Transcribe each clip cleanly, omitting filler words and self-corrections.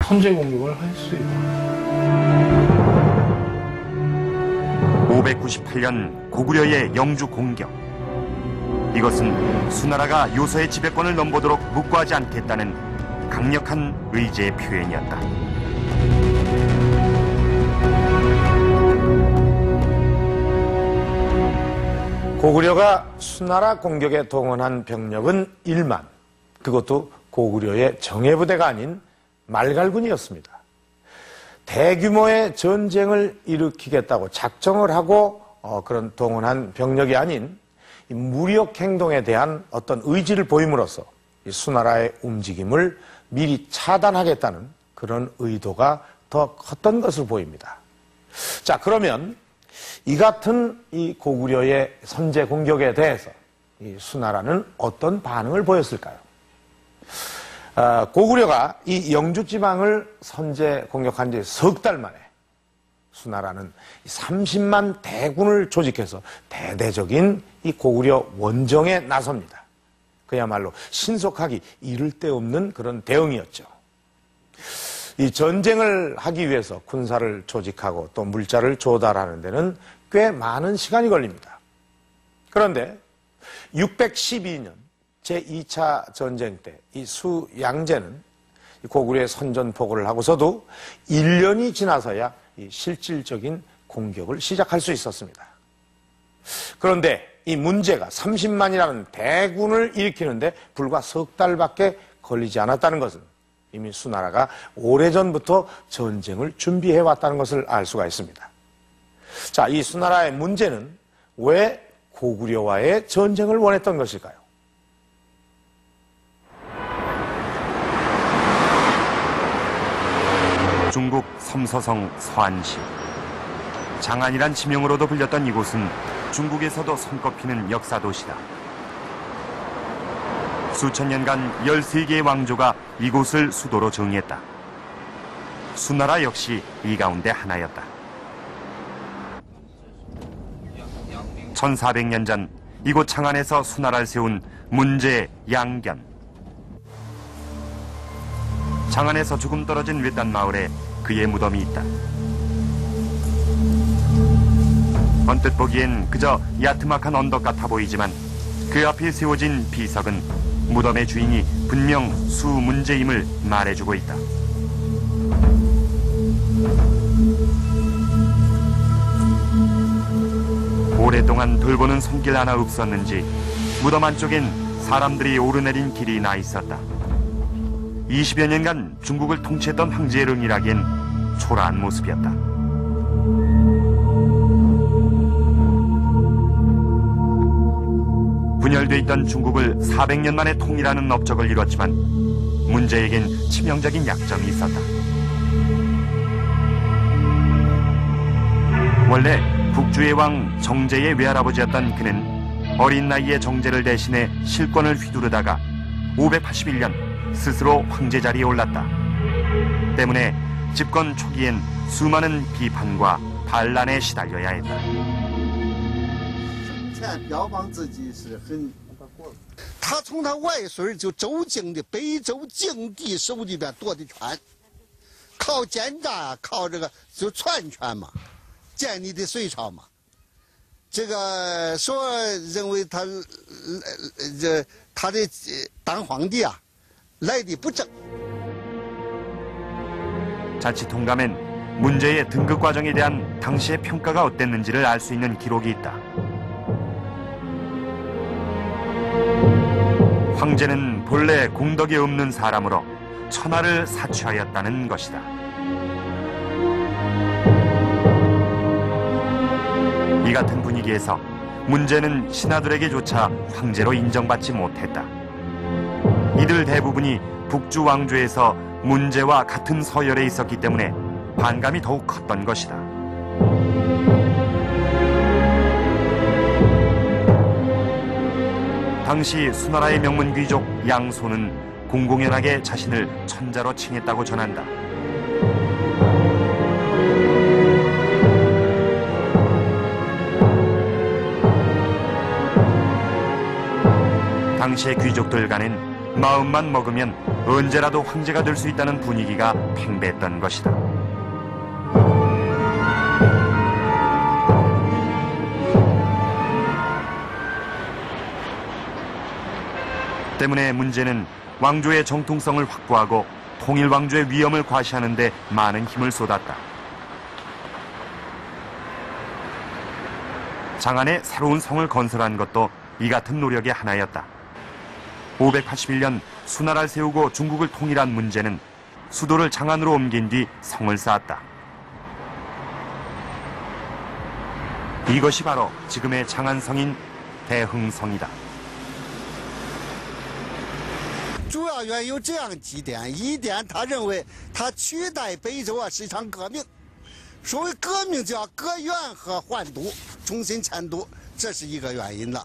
선제 공격을 했어요. 598년 고구려의 영주 공격. 이것은 수나라가 요서의 지배권을 넘보도록 묵과하지 않겠다는 강력한 의지의 표현이었다. 고구려가 수나라 공격에 동원한 병력은 1만, 그것도 고구려의 정예부대가 아닌 말갈군이었습니다. 대규모의 전쟁을 일으키겠다고 작정을 하고 그런 동원한 병력이 아닌 무력 행동에 대한 어떤 의지를 보임으로써 수나라의 움직임을 미리 차단하겠다는 그런 의도가 더 컸던 것으로 보입니다. 자, 그러면 이 같은 이 고구려의 선제 공격에 대해서 이 수나라는 어떤 반응을 보였을까요? 고구려가 이 영주지방을 선제 공격한 지 석 달 만에 수나라는 30만 대군을 조직해서 대대적인 이 고구려 원정에 나섭니다. 그야말로 신속하기 이를 데 없는 그런 대응이었죠. 이 전쟁을 하기 위해서 군사를 조직하고 또 물자를 조달하는 데는 꽤 많은 시간이 걸립니다. 그런데 612년 제2차 전쟁 때 이 수양제는 고구려의 선전포고를 하고서도 1년이 지나서야 이 실질적인 공격을 시작할 수 있었습니다. 그런데 이 문제가 30만이라는 대군을 일으키는데 불과 석 달밖에 걸리지 않았다는 것은 이미 수나라가 오래전부터 전쟁을 준비해왔다는 것을 알 수가 있습니다. 자, 이 수나라의 문제는 왜 고구려와의 전쟁을 원했던 것일까요? 중국 섬서성 서안시. 장안이란 지명으로도 불렸던 이곳은 중국에서도 손꼽히는 역사 도시다. 수천 년간 13개의 왕조가 이곳을 수도로 정의했다. 수나라 역시 이 가운데 하나였다. 1400년 전 이곳 장안에서 수나라를 세운 문제 양견. 장안에서 조금 떨어진 외딴 마을에 그의 무덤이 있다. 언뜻 보기엔 그저 야트막한 언덕 같아 보이지만 그 앞에 세워진 비석은 무덤의 주인이 분명 수문제임을 말해주고 있다. 오랫동안 돌보는 손길 하나 없었는지 무덤 안쪽엔 사람들이 오르내린 길이 나 있었다. 20여 년간 중국을 통치했던 황제의 릉이라기엔 초라한 모습이었다. 분열돼 있던 중국을 400년 만에 통일하는 업적을 이뤘지만 문제에겐 치명적인 약점이 있었다. 원래 북주의 왕 정제의 외할아버지였던 그는 어린 나이에 정제를 대신해 실권을 휘두르다가 581년 스스로 황제 자리에 올랐다. 때문에 집권 초기엔 수많은 비판과 반란에 시달려야 했다. 他从他外孙就周敬的北周敬帝手里边夺的权，靠奸诈，靠这个就篡权嘛，建立的隋朝嘛。这个说认为他的当皇帝啊来的不正。 자칫 통감엔 문제의 등급 과정에 대한 당시의 평가가 어땠는지를 알 수 있는 기록이 있다. 황제는 본래 공덕이 없는 사람으로 천하를 사취하였다는 것이다. 이 같은 분위기에서 문제는 신하들에게조차 황제로 인정받지 못했다. 이들 대부분이 북주 왕조에서 문제와 같은 서열에 있었기 때문에 반감이 더욱 컸던 것이다. 당시 수나라의 명문 귀족 양소는 공공연하게 자신을 천자로 칭했다고 전한다. 당시의 귀족들 간엔 마음만 먹으면 언제라도 황제가 될 수 있다는 분위기가 팽배했던 것이다. 때문에 문제는 왕조의 정통성을 확보하고 통일 왕조의 위엄을 과시하는 데 많은 힘을 쏟았다. 장안에 새로운 성을 건설한 것도 이 같은 노력의 하나였다. 581년 수나라를 세우고 중국을 통일한 문제는 수도를 장안으로 옮긴 뒤 성을 쌓았다. 이것이 바로 지금의 장안성인 대흥성이다. 主要原因有这样几点：一点，他认为他取代北周是一场革命，所谓革命就要革元和换都，重新迁都，这是一个原因了。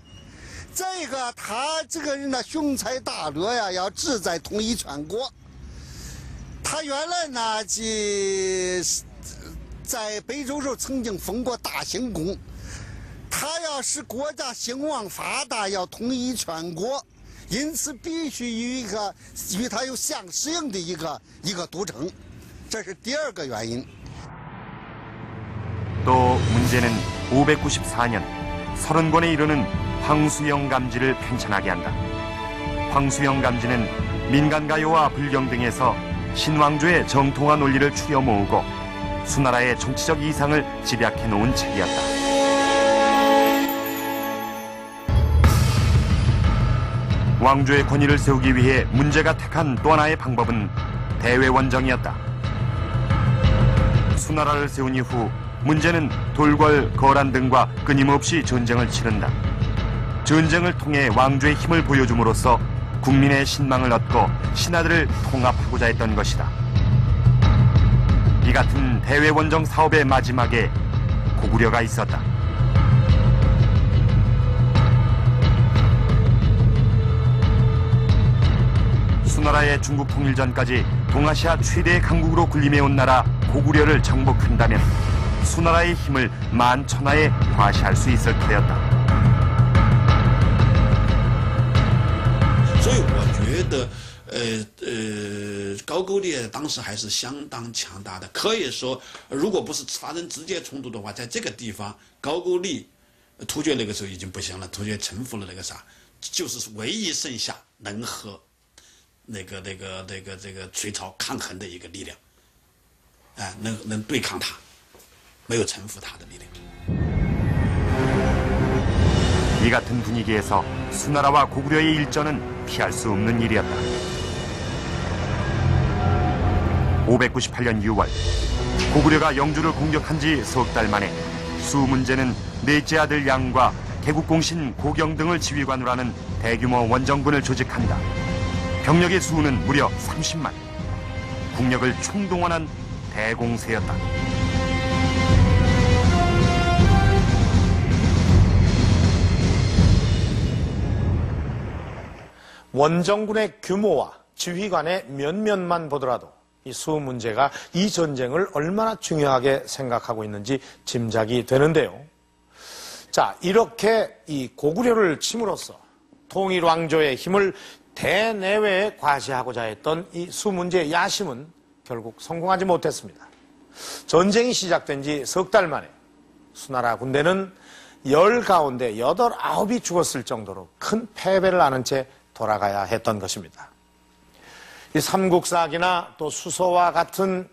再一个，他这个人呢雄才大略呀，要志在统一全国。他原来呢在北周时候曾经封过大行宫，他要使国家兴旺发达，要统一全国。 因此，必须与他有相适应的一个都城，这是第二个原因。 또 문제는 594년 30권에 이르는 황수영 감지를 편찬하게 한다. 황수영 감지는 민간가요와 불경 등에서 신왕조의 정통화 논리를 추려 모으고 수나라의 정치적 이상을 집약해 놓은 책이었다. 왕조의 권위를 세우기 위해 문제가 택한 또 하나의 방법은 대외원정이었다. 수나라를 세운 이후 문제는 돌궐, 거란 등과 끊임없이 전쟁을 치른다. 전쟁을 통해 왕조의 힘을 보여줌으로써 국민의 신망을 얻고 신하들을 통합하고자 했던 것이다. 이 같은 대외원정 사업의 마지막에 고구려가 있었다. 수나라의 중국 통일 전까지 동아시아 최대의 강국으로 군림해온 나라 고구려를 정복한다면 수나라의 힘을 만천하에 과시할 수 있을 터였다. 所以我觉得，高句丽当时还是相当强大的。可以说，如果不是发生直接冲突的话，在这个地方，高句丽突厥那个时候已经不行了，突厥臣服了那个啥，就是唯一剩下能和这个隋朝抗衡的一个力量，能对抗他，没有臣服他的力量。 이 같은 분위기에서 수나라와 고구려의 일전은 피할 수 없는 일이었다. 598년 6월 고구려가 영주를 공격한 지 석 달 만에 수문제는 넷째 아들 양과 개국공신 고경 등을 지휘관으로 하는 대규모 원정군을 조직한다. 병력의 수는 무려 30만. 국력을 총동원한 대공세였다. 원정군의 규모와 지휘관의 면면만 보더라도 이 수 문제가 이 전쟁을 얼마나 중요하게 생각하고 있는지 짐작이 되는데요. 자, 이렇게 이 고구려를 침으로써 통일 왕조의 힘을 대내외에 과시하고자 했던 이 수 문제의 야심은 결국 성공하지 못했습니다. 전쟁이 시작된 지 석 달 만에 수나라 군대는 10 가운데 8, 9이 죽었을 정도로 큰 패배를 안은 채 돌아가야 했던 것입니다. 이 삼국사기나 또 수서와 같은